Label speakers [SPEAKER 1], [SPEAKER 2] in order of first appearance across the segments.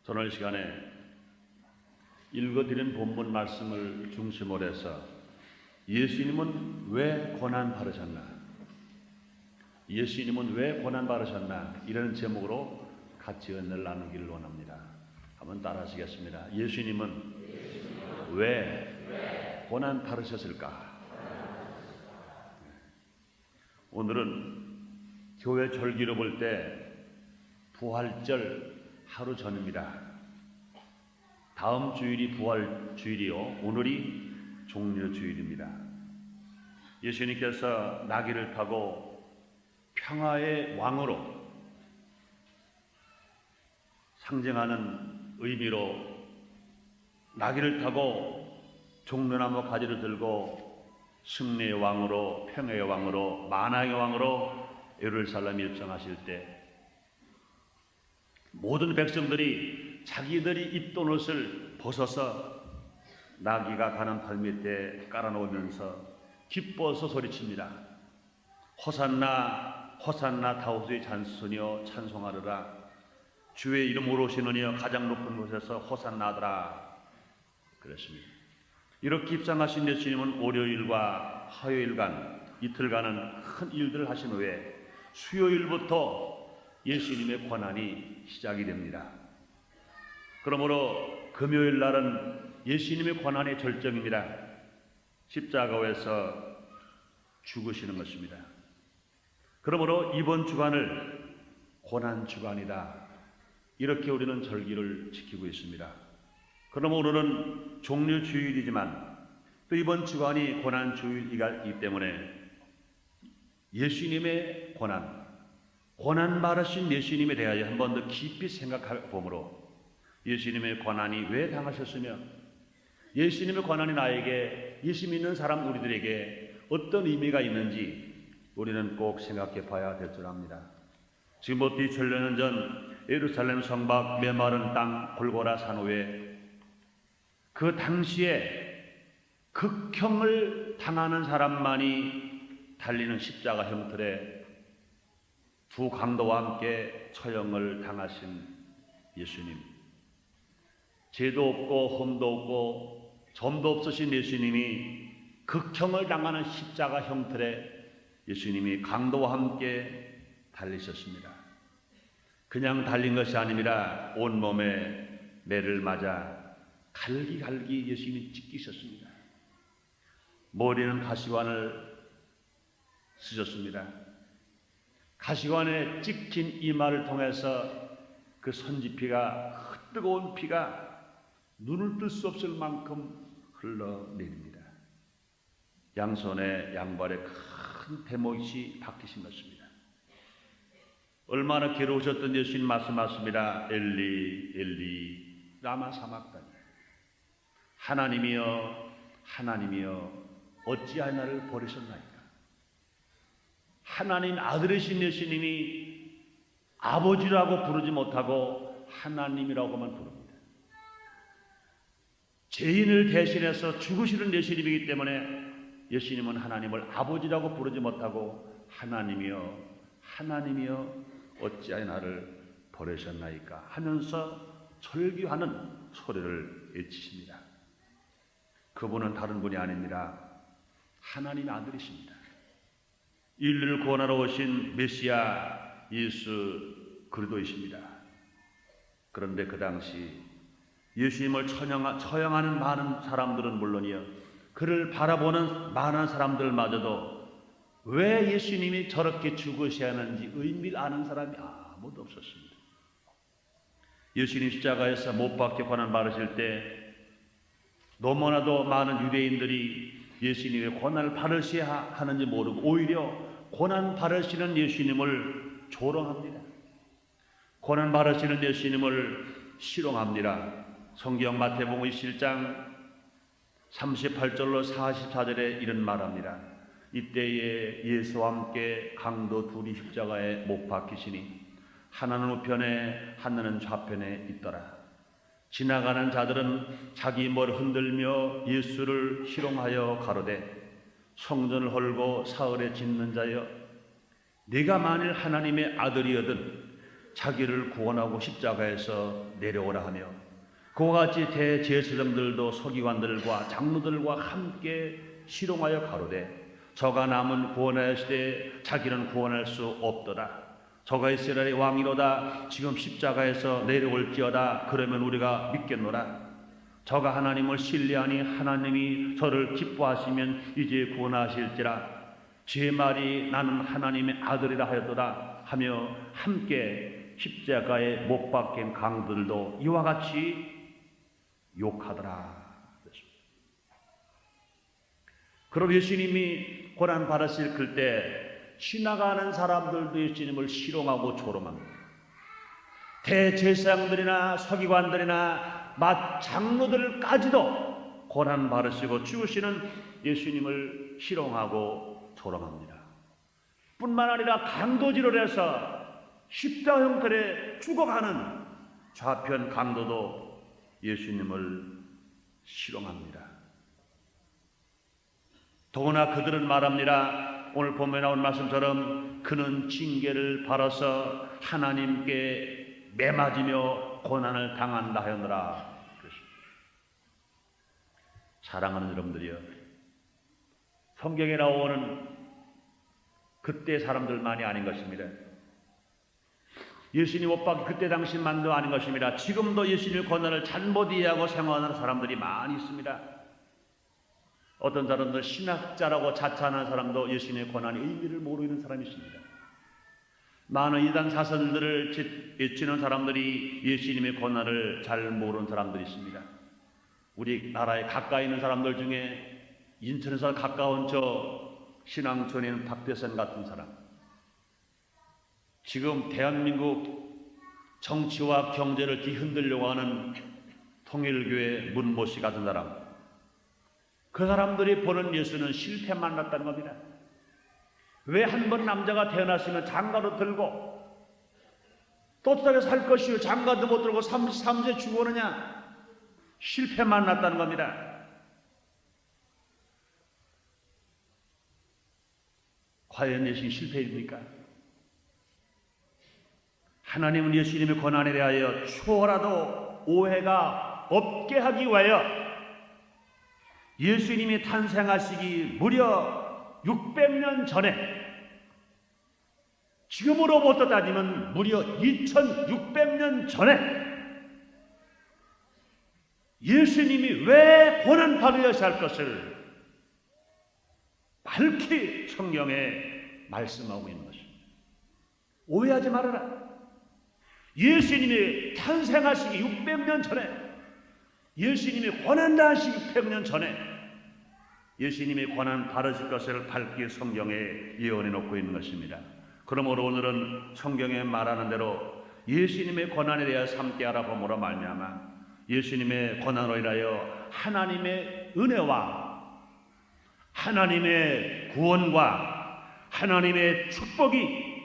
[SPEAKER 1] 오늘 시간에 읽어드린 본문 말씀을 중심으로 해서 예수님은 왜 고난 받으셨나? 예수님은 왜 고난 받으셨나? 이런 제목으로 같이 은혜를 나누기를 원합니다. 한번 따라 하시겠습니다. 예수님은 왜 고난 받으셨을까? 오늘은 교회 절기로 볼 때 부활절 하루 전입니다. 다음 주일이 부활 주일이요, 오늘이 종려 주일입니다. 예수님께서 나귀를 타고 평화의 왕으로 상징하는 의미로 나귀를 타고 종려나무 가지를 들고 승리의 왕으로, 평화의 왕으로, 만왕의 왕으로 예루살렘에 입성하실 때 모든 백성들이 자기들이 입던 옷을 벗어서 나귀가 가는 발밑에 깔아놓으면서 기뻐서 소리칩니다. 호산나 호산나 다윗의 잔손이여 찬송하리라. 주의 이름으로 오시는 이여 가장 높은 곳에서 호산나더라. 그랬습니다. 이렇게 입성하신 예수님은 월요일과 화요일간 이틀간은 큰 일들을 하신 후에 수요일부터 예수님의 고난이 시작이 됩니다. 그러므로 금요일 날은 예수님의 고난의 절정입니다. 십자가에서 죽으시는 것입니다. 그러므로 이번 주간을 고난 주간이다, 이렇게 우리는 절기를 지키고 있습니다. 그러므로 오늘은 종려 주일이지만 또 이번 주간이 고난 주일이기 때문에 예수님의 고난 받으신 예수님에 대하여 한 번 더 깊이 생각해 보므로 예수님의 고난이 왜 당하셨으며 예수님의 고난이 나에게, 예수 믿는 사람 우리들에게 어떤 의미가 있는지 우리는 꼭 생각해 봐야 될 줄 압니다. 지금부터 2000년 전 예루살렘 성 밖 메마른 땅 골고라 산 후에 그 당시에 극형을 당하는 사람만이 달리는 십자가 형틀에 두 강도와 함께 처형을 당하신 예수님, 죄도 없고 험도 없고 점도 없으신 예수님이 극형을 당하는 십자가 형틀에 예수님이 강도와 함께 달리셨습니다. 그냥 달린 것이 아니라 온몸에 매를 맞아 갈기갈기 예수님이 찢기셨습니다. 머리는 가시관을 쓰셨습니다. 가시관에 찍힌 이마를 통해서 그 선지피가, 뜨거운 피가 눈을 뜰 수 없을 만큼 흘러내립니다. 양손에 양발에 큰 대못이 박히신 것입니다. 얼마나 괴로우셨던 예수님 말씀하십니다. 엘리 엘리 라마 사막다니, 하나님이여 하나님이여 어찌하여 나를 버리셨나이까. 하나님 아들이신 예수님이 아버지라고 부르지 못하고 하나님이라고만 부릅니다. 죄인을 대신해서 죽으시는 예수님이기 때문에 예수님은 하나님을 아버지라고 부르지 못하고 하나님이여 하나님이여 어찌하여 나를 버리셨나이까 하면서 절규하는 소리를 외치십니다. 그분은 다른 분이 아닙니다. 하나님의 아들이십니다. 인류를 구원하러 오신 메시아 예수 그리스도이십니다. 그런데 그 당시 예수님을 처형하는 많은 사람들은 물론이요, 그를 바라보는 많은 사람들마저도 왜 예수님이 저렇게 죽으셔야 하는지 의미를 아는 사람이 아무도 없었습니다. 예수님 십자가에서 못 박혀 고난 받으실 때 너무나도 많은 유대인들이 예수님의 고난을 받으셔야 하는지 모르고 오히려 고난 받으시는 예수님을 조롱합니다. 고난 받으시는 예수님을 희롱합니다. 성경 마태복음 27장 38절로 44절에 이런 말합니다. 이때에 예수와 함께 강도 둘이 십자가에 못 박히시니 하나는 우편에 하나는 좌편에 있더라. 지나가는 자들은 자기 머리를 흔들며 예수를 희롱하여 가로되 성전을 헐고 사흘에 짓는 자여, 네가 만일 하나님의 아들이거든 자기를 구원하고 십자가에서 내려오라 하며 그와 같이 대제사장들도 서기관들과 장로들과 함께 실용하여 가로되 저가 남은 구원하시되 자기는 구원할 수 없더라. 저가 이스라엘의 왕이로다. 지금 십자가에서 내려올지어다. 그러면 우리가 믿겠노라. 저가 하나님을 신뢰하니 하나님이 저를 기뻐하시면 이제 구원하실지라. 제 말이 나는 하나님의 아들이라 하였도다 하며 함께 십자가에 못 박힌 강들도 이와 같이 욕하더라. 그럼 예수님이 고난 받으실 그때 지나가는 사람들도 예수님을 희롱하고 조롱합니다. 대제사장들이나 서기관들이나 장로들까지도 고난 받으시고 죽으시는 예수님을 희롱하고 조롱합니다. 뿐만 아니라 강도질을 해서 십자가 형태로 죽어가는 좌편 강도도 예수님을 희롱합니다. 더구나 그들은 말합니다. 오늘 본문에 나온 말씀처럼 그는 징계를 받아서 하나님께 매맞으며 고난을 당한다 하였노라. 사랑하는 여러분들이여, 성경에 나오는 그때 사람들만이 아닌 것입니다. 예수님 못 박힌 그때 당시만도 아닌 것입니다. 지금도 예수님의 고난을 잘못 이해하고 생활하는 사람들이 많이 있습니다. 어떤 사람들 신학자라고 자처하는 사람도 예수님의 고난의 의미를 모르는 사람이 있습니다. 많은 이단 사선들을 외치는 사람들이 예수님의 고난을 잘 모르는 사람들이 있습니다. 우리나라에 가까이 있는 사람들 중에 인천에서 가까운 저 신앙촌에 있는 박대선 같은 사람, 지금 대한민국 정치와 경제를 뒤흔들려고 하는 통일교회 문모 씨 같은 사람, 그 사람들이 보는 예수는 실패만 났다는 겁니다. 왜 한 번 남자가 태어났으면 장가도 들고 떳떳하게 살 것이요 장가도 못 들고 33세 죽어오느냐? 실패만 났다는 겁니다. 과연 예수님 실패입니까? 하나님은 예수님의 고난에 대하여 추호라도 오해가 없게 하기 위하여 예수님이 탄생하시기 무려 600년 전에, 지금으로부터 따지면 무려 2600년 전에 예수님이 왜 고난받으셔야 할 것을 밝히 성경에 말씀하고 있는 것입니다. 오해하지 말아라. 예수님이 탄생하시기 600년 전에, 예수님이 고난당하시기 600년 전에 예수님이 고난 받으실 것을 밝히 성경에 예언해 놓고 있는 것입니다. 그러므로 오늘은 성경에 말하는 대로 예수님의 고난에 대하여 함께 알아봄으로 말미암아 예수님의 고난으로 인하여 하나님의 은혜와 하나님의 구원과 하나님의 축복이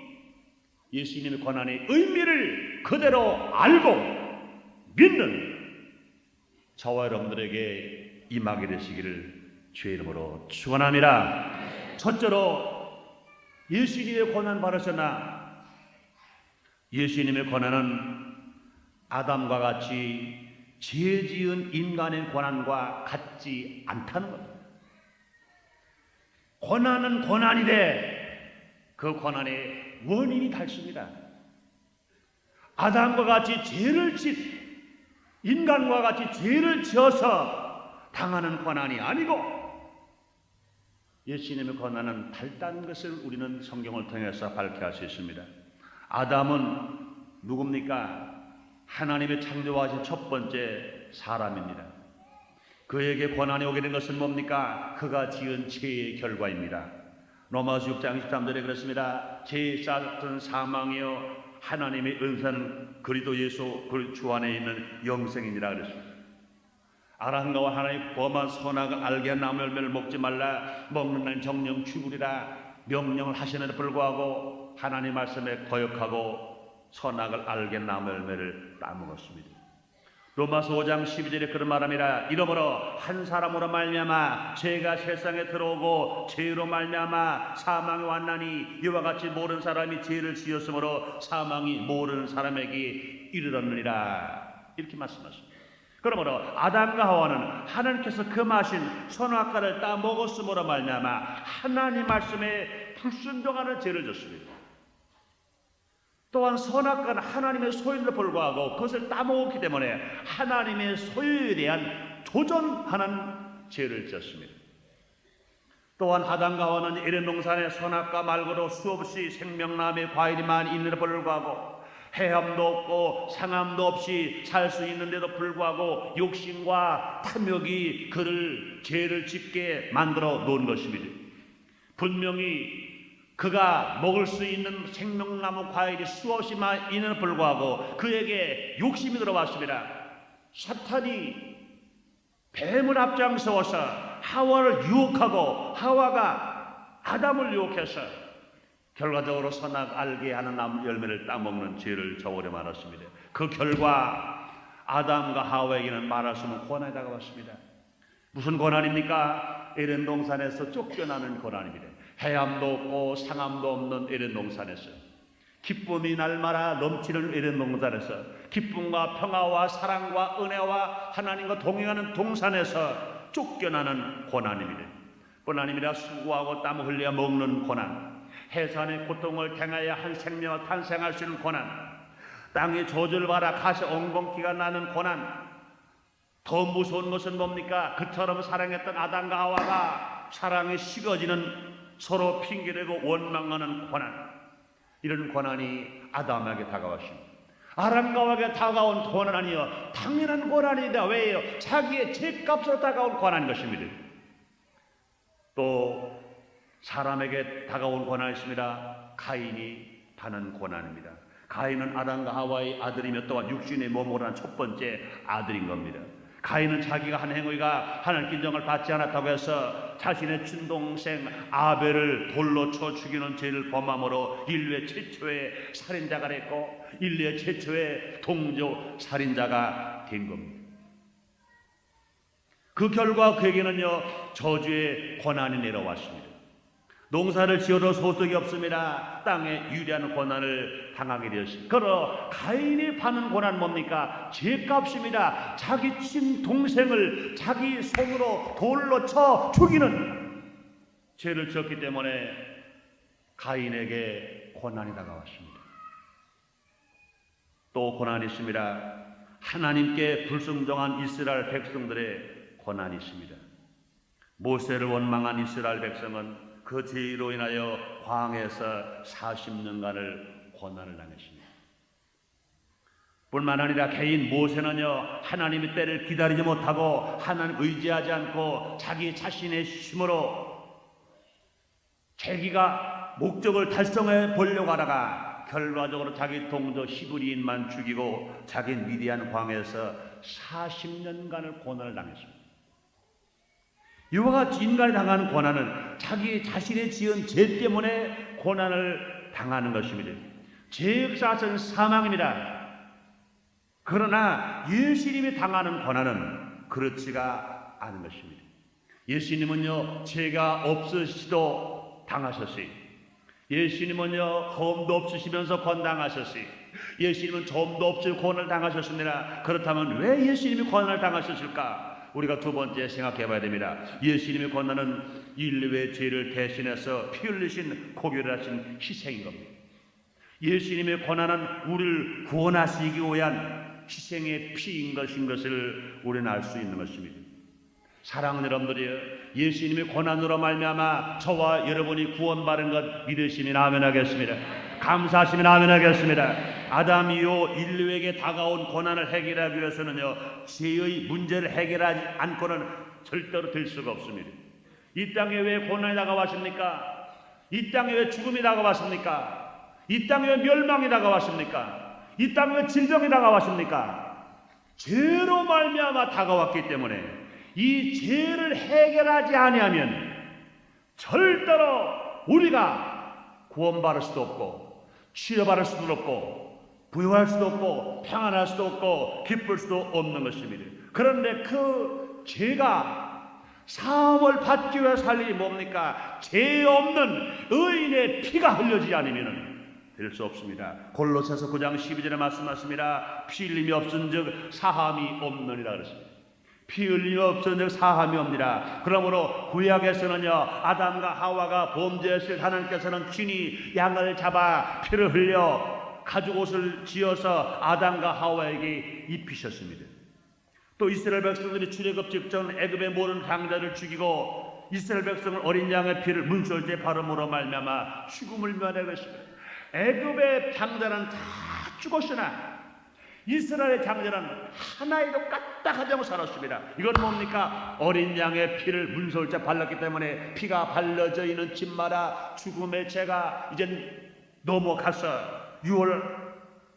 [SPEAKER 1] 예수님의 고난의 의미를 그대로 알고 믿는 저와 여러분들에게 임하게 되시기를 주의 이름으로 축원합니다. 첫째로 예수님의 고난 받으셨나? 예수님의 고난은 아담과 같이 죄 지은 인간의 고난과 같지 않다는 겁니다. 고난은 고난이되 그 고난의 원인이 다릅니다. 아담과 같이 죄를 인간과 같이 죄를 지어서 당하는 고난이 아니고 예수님의 고난은 달다는 것을 우리는 성경을 통해서 밝게 할 수 있습니다. 아담은 누굽니까? 하나님의 창조하신 첫 번째 사람입니다. 그에게 고난이 오게 된 것은 뭡니까? 그가 지은 죄의 결과입니다. 로마서 6장 23절에 그렇습니다. 죄 쌓은 사망이요 하나님의 은사는 그리스도 예수 그 주 안에 있는 영생이니라 그랬습니다. 아람과 하나님의 범한 선악을 알게 한 나무 열매를 먹지 말라, 먹는 날 정령 죽으리라 명령을 하시는데도 불구하고 하나님 말씀에 거역하고 선악을 알게 한 나무 열매를 따먹었습니다. 로마서 5장 12절에 그런 말합니다. 이러므로 한 사람으로 말미암아 죄가 세상에 들어오고 죄로 말미암아 사망이 왔나니 이와 같이 모든 사람이 죄를 지었으므로 사망이 모든 사람에게 이르렀느니라. 이렇게 말씀하십니다. 그러므로 아담과 하와는 하나님께서 금하신 선악과를 따 먹었으므로 말미암아 하나님 말씀에 불순종하는 죄를 졌습니다. 또한 선악과는 하나님의 소유에도 불구하고 그것을 따먹었기 때문에 하나님의 소유에 대한 도전하는 죄를 졌습니다. 또한 아담과 하와는 에덴 동산에 선악과 말고도 수없이 생명나무의 과일이만 있는데도 불구하고 해함도 없고 상함도 없이 살 수 있는데도 불구하고 욕심과 탐욕이 그를 죄를 짓게 만들어 놓은 것입니다. 분명히 그가 먹을 수 있는 생명나무 과일이 수없이 있는 불구하고 그에게 욕심이 들어왔습니다. 사탄이 뱀을 앞장서서 하와를 유혹하고 하와가 아담을 유혹해서 결과적으로 선악 알게 하는 나무 열매를 따먹는 죄를 저버려 말았습니다. 그 결과 아담과 하와에게는 말할 수 없는 고난이 다가왔습니다. 무슨 고난입니까? 에덴 동산에서 쫓겨나는 고난입니다. 해함도 없고 상함도 없는 에덴 동산에서, 기쁨이 날마다 넘치는 에덴 동산에서, 기쁨과 평화와 사랑과 은혜와 하나님과 동행하는 동산에서 쫓겨나는 고난입니다. 뿐 아니라 수고하고 땀 흘려 먹는 고난, 해산의 고통을 당하여 한 생명을 탄생할 수 있는 고난, 땅의 저주를 받아 가시 엉겅퀴가 나는 고난. 더 무서운 것은 뭡니까? 그처럼 사랑했던 아담과 하와가 사랑이 식어지는, 서로 핑계대고 원망하는 고난. 이런 고난이 아담에게 다가왔습니다. 아담과 하와에게 다가온 고난이요, 당연한 고난이다. 왜요? 자기의 죄값으로 다가온 고난인 것입니다. 또 사람에게 다가온 고난이 있습니다. 가인이 받는 고난입니다. 가인은 아담과 하와의 아들이며 또한 육신의 몸으로 한 첫 번째 아들인 겁니다. 가인은 자기가 한 행위가 하나님께 인정을 받지 않았다고 해서 자신의 친동생 아벨을 돌로 쳐 죽이는 죄를 범함으로 인류의 최초의 살인자가 됐고 인류의 최초의 동조 살인자가 된 겁니다. 그 결과 그에게는요, 저주의 고난이 내려왔습니다. 농사를 지어도 소득이 없습니다. 땅에 유리한 고난을 당하게 되었습니다. 그러나 가인이 받는 고난 뭡니까? 죄값입니다. 자기 친동생을 자기 손으로 돌로 쳐 죽이는 죄를 지었기 때문에 가인에게 고난이 다가왔습니다. 또 고난이 있습니다. 하나님께 불순종한 이스라엘 백성들의 고난이 있습니다. 모세를 원망한 이스라엘 백성은 그 죄로 인하여 광야에서 40년간을 고난을 당했습니다. 뿐만 아니라 개인 모세는요, 하나님의 때를 기다리지 못하고 하나님 의지하지 않고 자기 자신의 힘으로 자기가 목적을 달성해 보려고 하다가 결과적으로 자기 동조 히브리인만 죽이고 자기 미디안 광야에서 40년간을 고난을 당했습니다. 이와 같이 인간이 당하는 고난은 자기 자신의 지은 죄 때문에 고난을 당하는 것입니다. 죄의 사슬은 사망입니다. 그러나 예수님이 당하는 고난은 그렇지가 않은 것입니다. 예수님은요, 죄가 없으시도 당하셨어요. 예수님은요, 검도 없으시면서 권당하셨어요. 예수님은 점도 없이 고난을 당하셨습니다. 그렇다면 왜 예수님이 고난을 당하셨을까? 우리가 두 번째 생각해 봐야 됩니다. 예수님의 고난은 인류의 죄를 대신해서 피 흘리신 고결하신 희생인 겁니다. 예수님의 고난은 우리를 구원하시기 위한 희생의 피인 것을 우리는 알 수 있는 것입니다. 사랑하는 여러분들이요, 예수님의 고난으로 말미암아 저와 여러분이 구원받은 것 믿으시면 아멘 하겠습니다. 감사하시면 아멘 하겠습니다. 아담이요, 인류에게 다가온 고난을 해결하기 위해서는요, 죄의 문제를 해결하지 않고는 절대로 될 수가 없습니다. 이 땅에 왜 고난이 다가왔습니까? 이 땅에 왜 죽음이 다가왔습니까? 이 땅에 왜 멸망이 다가왔습니까? 이 땅에 왜 질병이 다가왔습니까? 죄로 말미암아 다가왔기 때문에 이 죄를 해결하지 아니하면 절대로 우리가 구원받을 수도 없고 치료받을 수도 없고 부유할 수도 없고 평안할 수도 없고 기쁠 수도 없는 것입니다. 그런데 그 죄가 사함을 받기 위해 살 일이 뭡니까? 죄 없는 의인의 피가 흘려지지 않으면 될 수 없습니다. 골로새서 9장 12절에 말씀하십니다. 피 흘림이 없은즉 사함이 없느니라 그랬습니다. 피 흘림이 없은즉 사함이 없느니라. 그러므로 구약에서는요, 아담과 하와가 범죄했을 하나님께서는 친히 양을 잡아 피를 흘려 가죽옷을 지어서 아담과 하와에게 입히셨습니다. 또 이스라엘 백성들이 출애굽 직전 애굽의 모든 장자를 죽이고 이스라엘 백성은 어린 양의 피를 문설주에 바름으로 말미암아 죽음을 면하게 했습니다. 애굽의 장자는 다 죽었으나 이스라엘의 장자는 하나에도 까딱하지 않고 살았습니다. 이건 뭡니까? 어린 양의 피를 문설주에 발랐기 때문에 피가 발라져 있는 집마다 죽음의 죄가 이제 넘어가서 6월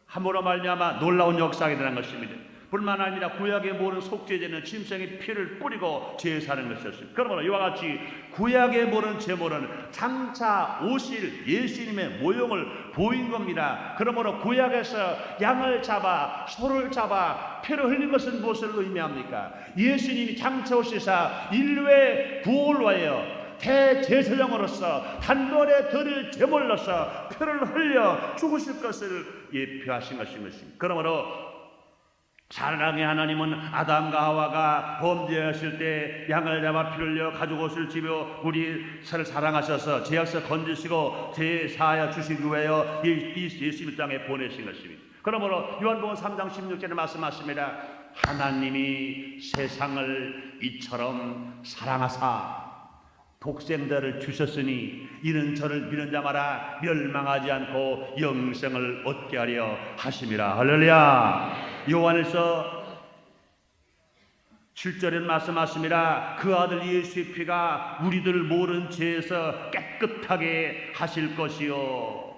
[SPEAKER 1] 함으로 말미암아 놀라운 역사가 일어난 것입니다. 뿐만 아니라 구약의 모든 속죄제는 짐승의 피를 뿌리고 제사하는 것이었습니다. 그러므로 이와 같이 구약의 모든 제물은 장차 오실 예수님의 모형을 보인 겁니다. 그러므로 구약에서 양을 잡아 소를 잡아 피를 흘린 것은 무엇을 의미합니까? 예수님이 장차 오시사 인류의 구원을 위하여 대제사장으로서 단번에 드릴 제물로서 피를 흘려 죽으실 것을 예표하신 것입니다. 그러므로 사랑의 하나님은 아담과 하와가 범죄했을 때 양을 잡아 피를 흘려 가죽옷을 집어 우리를 사랑하셔서 죄악에서 건지시고 제사하여 주시기 위하여 예수님 땅에 보내신 것입니다. 그러므로 요한복음 3장 16절에 말씀하십니다. 하나님이 세상을 이처럼 사랑하사 독생자를 주셨으니 이는 저를 믿는 자마다 멸망하지 않고 영생을 얻게 하려 하심이라. 할렐루야. 요한에서 7절에 말씀하십니다. 그 아들 예수의 피가 우리들 모든 죄에서 깨끗하게 하실 것이요.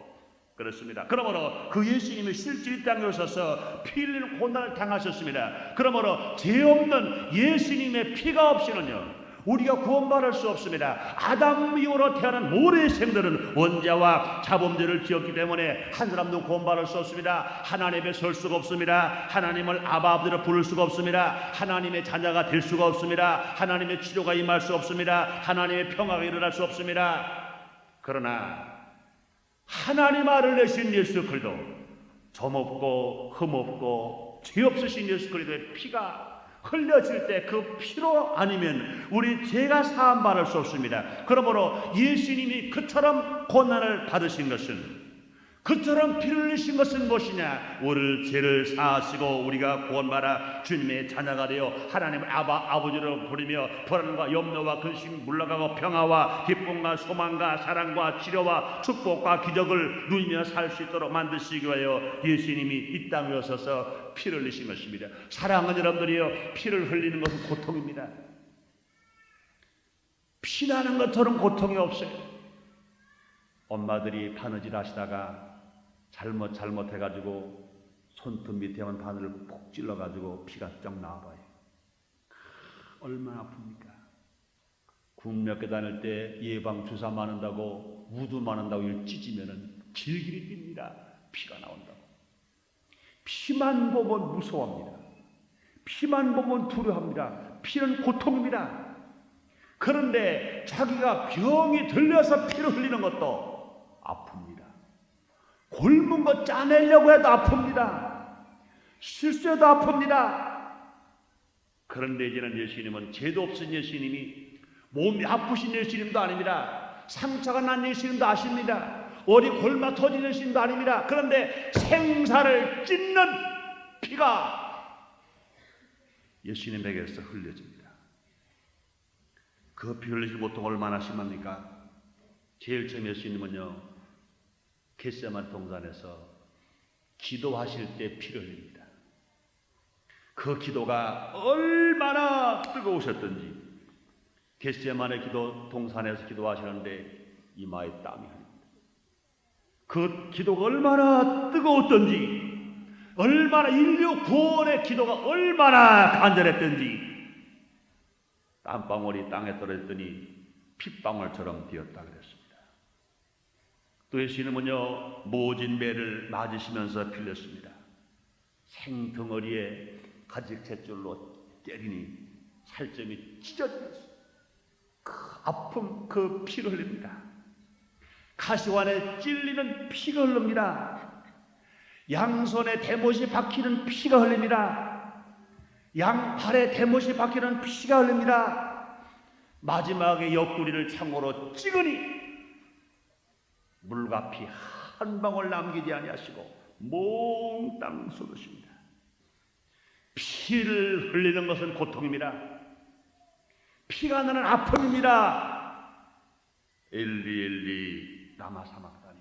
[SPEAKER 1] 그렇습니다. 그러므로 그 예수님이 실제 이 땅에 오셔서 피 흘리는 고난을 당하셨습니다. 그러므로 죄 없는 예수님의 피가 없이는요 우리가 구원받을 수 없습니다. 아담 이후로 태어난 모든 생들은 원죄와 자범죄를 지었기 때문에 한 사람도 구원받을 수 없습니다. 하나님 앞에 설 수가 없습니다. 하나님을 아바 아버지로 부를 수가 없습니다. 하나님의 자녀가 될 수가 없습니다. 하나님의 치료가 임할 수 없습니다. 하나님의 평화가 일어날 수 없습니다. 그러나 하나님 아를 내신 예수 그리스도, 점없고 흠없고 죄 없으신 예수 그리스도의 피가 흘려질 때 그 피로 아니면 우리 죄가 사함 받을 수 없습니다. 그러므로 예수님이 그처럼 고난을 받으신 것은, 그처럼 피를 흘리신 것은 무엇이냐? 우리를 죄를 사하시고 우리가 구원받아 주님의 자녀가 되어 하나님을 아버지로 부르며 불안과 염려와 근심 물러가고 평화와 기쁨과 소망과 사랑과 치료와 축복과 기적을 누리며 살 수 있도록 만드시기 위하여 예수님이 이 땅에 오셔서 피를 흘리신 것입니다. 사랑하는 여러분들이여, 피를 흘리는 것은 고통입니다. 피나는 것처럼 고통이 없어요. 엄마들이 바느질 하시다가 잘못해가지고 손톱 밑에만 바늘을 푹 찔러가지고 피가 쫙 나와봐요. 얼마나 아픕니까? 국민학교 다닐 때 예방 주사 맞는다고 우두 맞는다고 이를 찢으면은 길길이 뜁니다. 피가 나온다고. 피만 보면 무서워합니다. 피만 보면 두려워합니다. 피는 고통입니다. 그런데 자기가 병이 들려서 피를 흘리는 것도 아픕니다. 굶은 거 짜내려고 해도 아픕니다. 실수해도 아픕니다. 그런데 이제는 예수님은 죄도 없은 예수님이, 몸이 아프신 예수님도 아닙니다. 상처가 난 예수님도 아십니다. 어디 골마 터진 예수님도 아닙니다. 그런데 생사를 찢는 피가 예수님에게서 흘려집니다. 그 피 흘리신 고통 얼마나 심합니까? 제일 처음 예수님은요, 겟세마네 동산에서 기도하실 때 피를 흘립니다. 그 기도가 얼마나 뜨거우셨던지, 겟세마네 기도 동산에서 기도하시는데 이마에 땀이 흐릅니다. 그 기도가 얼마나 뜨거웠던지, 얼마나 인류 구원의 기도가 얼마나 간절했던지, 땀방울이 땅에 떨어졌더니 핏방울처럼 되었다 그랬습니다. 또 예수님은요 모진 배를 맞으시면서 빌렸습니다. 생덩어리에 가직셋줄로 때리니 살점이 찢어지면서 그 아픔, 그 피를 흘립니다. 가시관에 찔리는 피가 흐릅니다. 양손에 대못이 박히는 피가 흘립니다. 양팔에 대못이 박히는 피가 흘립니다. 마지막에 옆구리를 창으로 찍으니 물과 피 한 방울 남기지 아니하시고 몽땅 쏟으십니다. 피를 흘리는 것은 고통입니다. 피가 나는 아픔입니다. 엘리 엘리 라마 사막다니,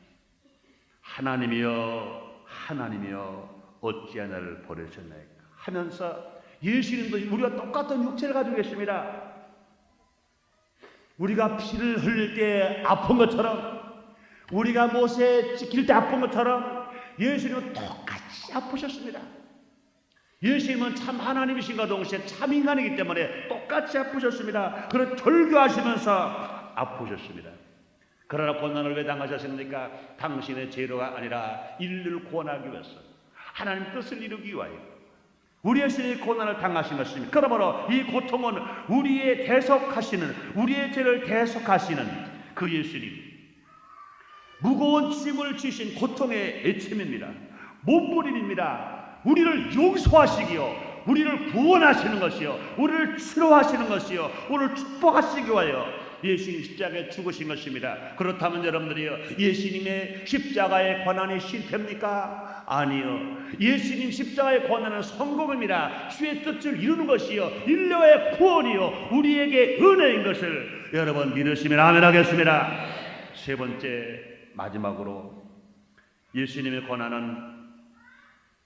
[SPEAKER 1] 하나님이여 하나님이여 어찌 나를 버리셨나이까 하면서 예수님도 우리가 똑같은 육체를 가지고 계십니다. 우리가 피를 흘릴 때 아픈 것처럼, 우리가 못에 찍힐 때 아픈 것처럼 예수님은 똑같이 아프셨습니다. 예수님은 참 하나님이신가 동시에 참 인간이기 때문에 똑같이 아프셨습니다. 그런 절규하시면서 아프셨습니다. 그러나 고난을 왜 당하셨습니까? 당신의 죄로가 아니라 인류를 구원하기 위해서, 하나님 뜻을 이루기 위하여 우리의 죄의 고난을 당하신 것입니다. 그러므로 이 고통은 우리의 대속하시는, 우리의 죄를 대속하시는 그 예수님, 무거운 짐을 지신 고통의 애침입니다. 몸부림입니다. 우리를 용서하시기요, 우리를 구원하시는 것이요, 우리를 치료하시는 것이요, 우리를 축복하시기 위하여 예수님 십자가에 죽으신 것입니다. 그렇다면 여러분들이요, 예수님의 십자가의 고난이 실패입니까? 아니요. 예수님 십자가의 고난은 성공입니다. 주의 뜻을 이루는 것이요, 인류의 구원이요, 우리에게 은혜인 것을 여러분 믿으시면 아멘 하겠습니다. 세 번째, 마지막으로 예수님의 고난은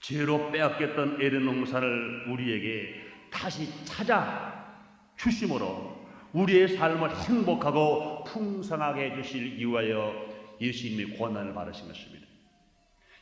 [SPEAKER 1] 죄로 빼앗겼던 에덴 동산을 우리에게 다시 찾아 주심으로 우리의 삶을 행복하고 풍성하게 해주실 이유하여 예수님이 고난을 받으신 것입니다.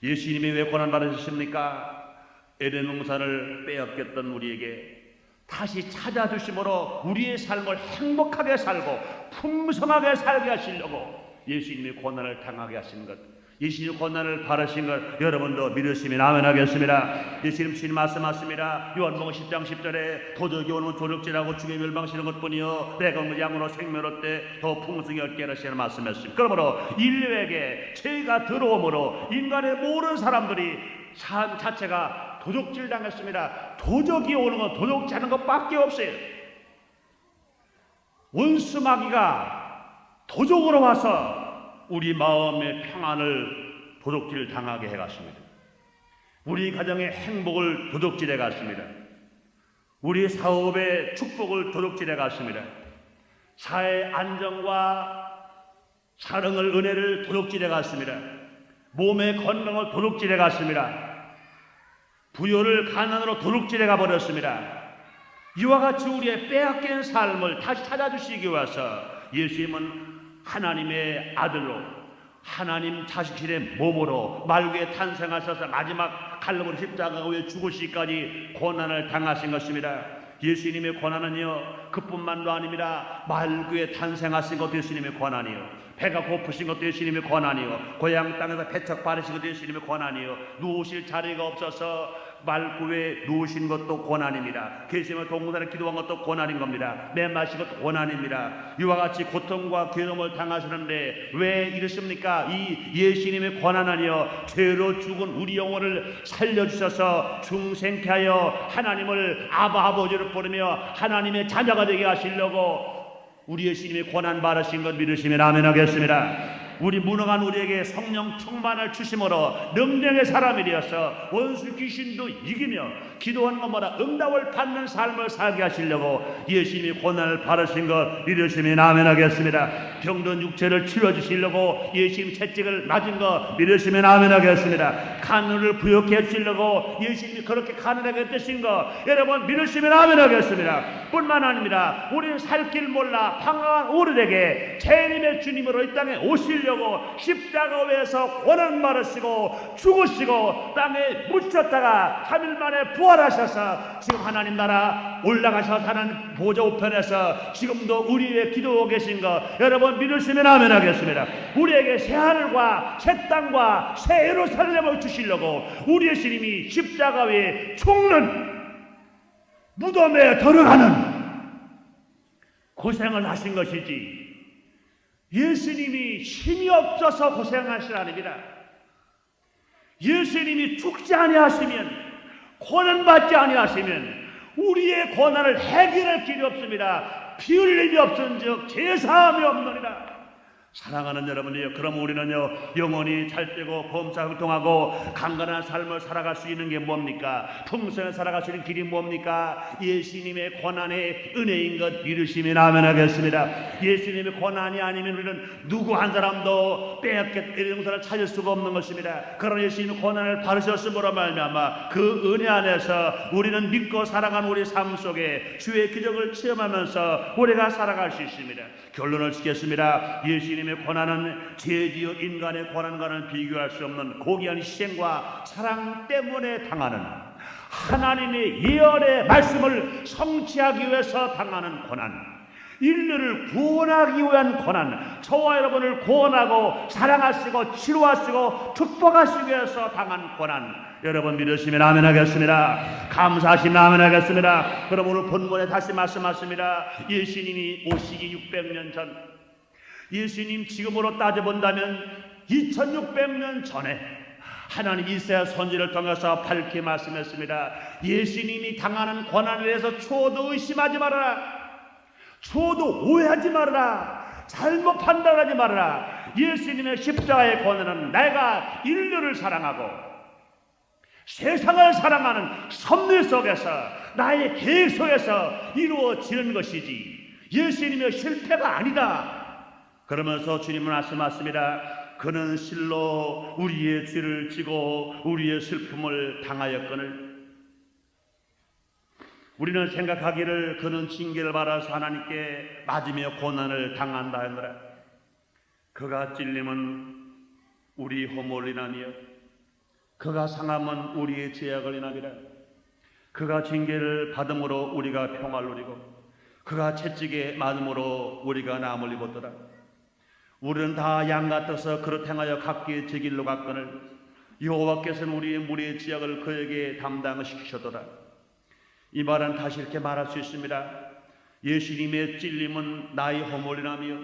[SPEAKER 1] 예수님이 왜 고난 받으셨습니까? 에덴 동산을 빼앗겼던 우리에게 다시 찾아주심으로 우리의 삶을 행복하게 살고 풍성하게 살게 하시려고 예수님이 고난을 당하게 하신 것, 예수님 고난을 받으신 것 여러분도 믿으시면 아멘 하겠습니다. 예수님 주님 말씀하십니다. 요한복음 10장 10절에 도적이 오는 도적질하고 죽에 멸망시는 것뿐이요 내가 온 양으로 생명을 얻되 더 풍성히 얻게 하시는 말씀했습니다. 그러므로 인류에게 죄가 들어오므로 인간의 모든 사람들이 삶 자체가 도적질 당했습니다. 도적이 오는 건 도적질하는 것밖에 없어요. 원수 마귀가 도적으로 와서 우리 마음의 평안을 도둑질 당하게 해갔습니다. 우리 가정의 행복을 도둑질해 갔습니다. 우리 사업의 축복을 도둑질해 갔습니다. 사회의 안정과 사랑을, 은혜를 도둑질해 갔습니다. 몸의 건강을 도둑질해 갔습니다. 부여를 가난으로 도둑질해 가버렸습니다. 이와 같이 우리의 빼앗긴 삶을 다시 찾아주시기 위해서 예수님은 하나님의 아들로, 하나님 자식실의 몸으로 말 위에 탄생하셔서 마지막 칼로리 십자가 위에 죽으시기까지 고난을 당하신 것입니다. 예수님의 고난은요 그뿐만도 아닙니다. 말 위에 탄생하신 것도 예수님의 고난이요, 배가 고프신 것도 예수님의 고난이요, 고향 땅에서 배척 받으신 것도 예수님의 고난이요, 누우실 자리가 없어서 말구에 누우신 것도 고난입니다. 계시면 동산에 기도한 것도 고난인 겁니다. 매 마신 것도 고난입니다. 이와 같이 고통과 괴로움을 당하시는데 왜 이러십니까? 이 예수님의 고난은요 죄로 죽은 우리 영혼을 살려주셔서 중생케 하여 하나님을 아바 아버지로 부르며 하나님의 자녀가 되게 하시려고 우리 예수님이 고난 받으신 것 믿으시면 아멘 하겠습니다. 우리 무능한 우리에게 성령 충만을 주심으로 능력의 사람이 되어서 원수 귀신도 이기며 기도하는 것마다 응답을 받는 삶을 살게 하시려고 예수님이 고난을 받으신 것 믿으시면 아멘 하겠습니다. 병든 육체를 치료해주시려고 예수님 채찍을 맞은 것 믿으시면 아멘 하겠습니다. 가늘을 부욕해 주시려고 예수님이 그렇게 가늘하게 되신 것 여러분 믿으시면 아멘 하겠습니다. 뿐만 아닙니다. 우리는 살 길 몰라 방황한 우리에게 재림의 주님으로 이 땅에 오시려고 십자가 위에서 고난 받으시고 죽으시고 땅에 묻혔다가 3일 만에 부활 부활하셔서 지금 하나님 나라 올라가셔서 하나님 보좌 우편에서 지금도 우리의 기도하고 계신 거 여러분 믿으시면 아멘 하겠습니다. 우리에게 새 하늘과 새 땅과 새 예루살렘을 주시려고 우리의 주님이 십자가 위에 죽는 무덤에 들어가는 고생을 하신 것이지 예수님이 힘이 없어서 고생하신 아닙니다. 예수님이 죽지 아니하시면 고난받지 아니하시면 우리의 고난을 해결할 길이 없습니다. 피 흘림이 없은즉 제사함이 없느니라. 사랑하는 여러분이요, 그럼 우리는요 영원히 잘되고 범사형통하고 강건한 삶을 살아갈 수 있는 게 뭡니까? 풍성히 살아갈 수 있는 길이 뭡니까? 예수님의 고난의 은혜인 것 믿으시면 아멘 하겠습니다. 예수님의 고난이 아니면 우리는 누구 한 사람도 빼앗길 용서를 찾을 수가 없는 것입니다. 그러나 예수님의 고난을 받으셨음으로 말미암아 그 은혜 안에서 우리는 믿고 살아가는 우리 삶 속에 주의 기적을 체험하면서 우리가 살아갈 수 있습니다. 결론을 짓겠습니다. 예수님의 고난은 죄지어 인간의 고난과는 비교할 수 없는 고귀한 희생과 사랑 때문에 당하는 하나님의 예언의 말씀을 성취하기 위해서 당하는 고난, 인류를 구원하기 위한 고난, 저와 여러분을 구원하고 사랑하시고 치료하시고 축복하시기 위해서 당한 고난, 여러분 믿으시면 아멘 하겠습니다. 감사하시면 아멘 하겠습니다. 그럼 오늘 본문에 다시 말씀하십니다. 예수님이 오시기 600년 전, 예수님 지금으로 따져본다면 2600년 전에 하나님 이사야 선지를 통해서 밝게 말씀했습니다. 예수님이 당하는 고난에 대해서 추호도 의심하지 말아라, 추호도 오해하지 말아라, 잘못 판단하지 말아라. 예수님의 십자가의 고난은 내가 인류를 사랑하고 세상을 사랑하는 섭리 속에서 나의 계획 속에서 이루어지는 것이지 예수님의 실패가 아니다. 그러면서 주님은 말씀하십니다. 그는 실로 우리의 죄를 지고 우리의 슬픔을 당하였거늘 우리는 생각하기를 그는 징계를 받아서 하나님께 맞으며 고난을 당한다 하느라 그가 찔림은 우리 허물을 인하며 그가 상함은 우리의 죄악을 인하리라. 그가 징계를 받음으로 우리가 평화를 누리고 그가 채찍에 맞음으로 우리가 나음을 입었더라. 우리는 다 양 같아서 그릇 행하여 각기 제 길로 갔거늘 여호와께서는 우리의 무리의 지역을 그에게 담당시키셨더라. 이 말은 다시 이렇게 말할 수 있습니다. 예수님의 찔림은 나의 허물이라며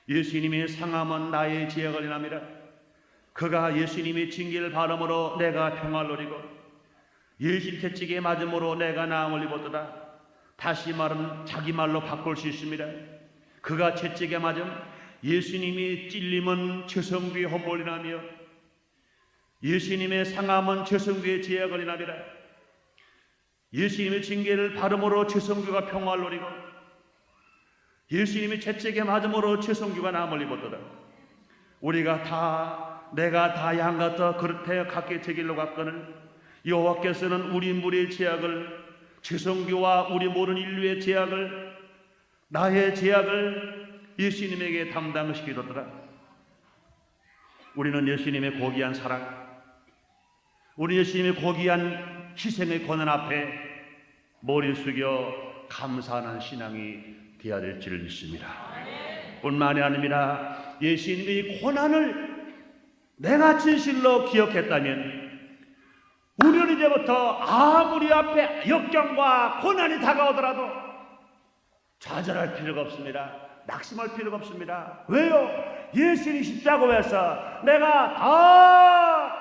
[SPEAKER 1] 예수님의 상함은 나의 지역을 인함이라. 그가 예수님의 징계를 받음으로 내가 평화를 누리고 예수님 채찍에 맞음으로 내가 나음을 입었더라. 다시 말은 자기 말로 바꿀 수 있습니다. 그가 채찍에 맞음 예수님이 찔림은 최성부의 허물이라며 예수님의 상함은 최성부의 죄악을 인하리라. 예수님의 징계를 받음으로 최성부가 평화를 누리고 예수님의 채찍에 맞음으로 최성부가 나음을 입었더라. 내가 다 양같아 그릇하여 각기 제 길로 갔거늘 여호와께서는 우리 무리의 죄악을 최성부와 우리 모든 인류의 죄악을 나의 죄악을 예수님에게 담당시키더라. 우리는 예수님의 고귀한 사랑, 우리 예수님의 고귀한 희생의 고난 앞에 머리 숙여 감사하는 신앙이 되어야 될 줄 믿습니다. 뿐만이 아닙니다. 예수님의 고난을 내가 진실로 기억했다면 우리는 이제부터 아무리 앞에 역경과 고난이 다가오더라도 좌절할 필요가 없습니다. 낙심할 필요가 없습니다. 왜요? 예수님이 십자가에서 내가 다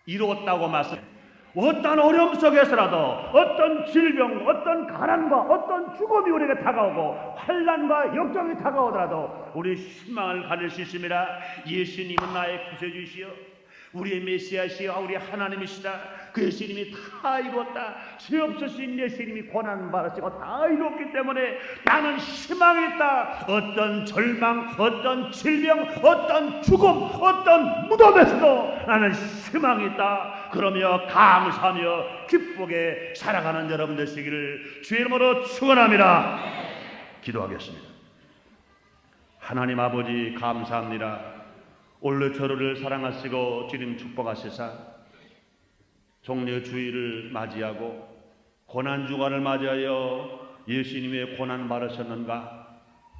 [SPEAKER 1] 이루었다고 말씀. 어떤 어려움 속에서라도 어떤 질병, 어떤 가난과 어떤 죽음이 우리에게 다가오고 환난과 역경이 다가오더라도 우리 희망을 가질 수 있습니다. 예수님은 나의 구세주시여 우리의 메시아시여 우리 하나님이시다. 그 예수님이 다 이루었다. 죄 없으신 예수님이 고난 받으시고 다 이루었기 때문에 나는 희망이 있다. 어떤 절망, 어떤 질병, 어떤 죽음, 어떤 무덤에서도 나는 희망이 있다. 그러며 감사하며 기쁘게 살아가는 여러분 되시기를 주의 이름으로 축원합니다. 기도하겠습니다. 하나님 아버지 감사합니다. 올로 저를 사랑하시고 주님 축복하시사 종려 주일을 맞이하고 고난 주간을 맞이하여 예수님의 고난 받으셨는가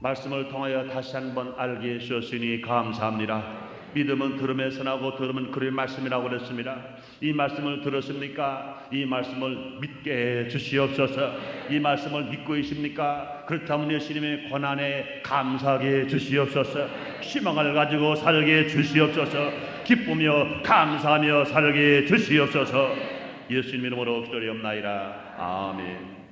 [SPEAKER 1] 말씀을 통하여 다시 한번 알게 해주셨으니 감사합니다. 믿음은 들음에서 나고 들음은 그의 말씀이라고 그랬습니다. 이 말씀을 들었습니까? 이 말씀을 믿게 해 주시옵소서. 이 말씀을 믿고 계십니까? 그렇다면 예수님의 고난에 감사하게 해 주시옵소서. 희망을 가지고 살게 해 주시옵소서. 기쁘며 감사하며 살게 해 주시옵소서. 예수님 이름으로 기도하옵나이다. 아멘.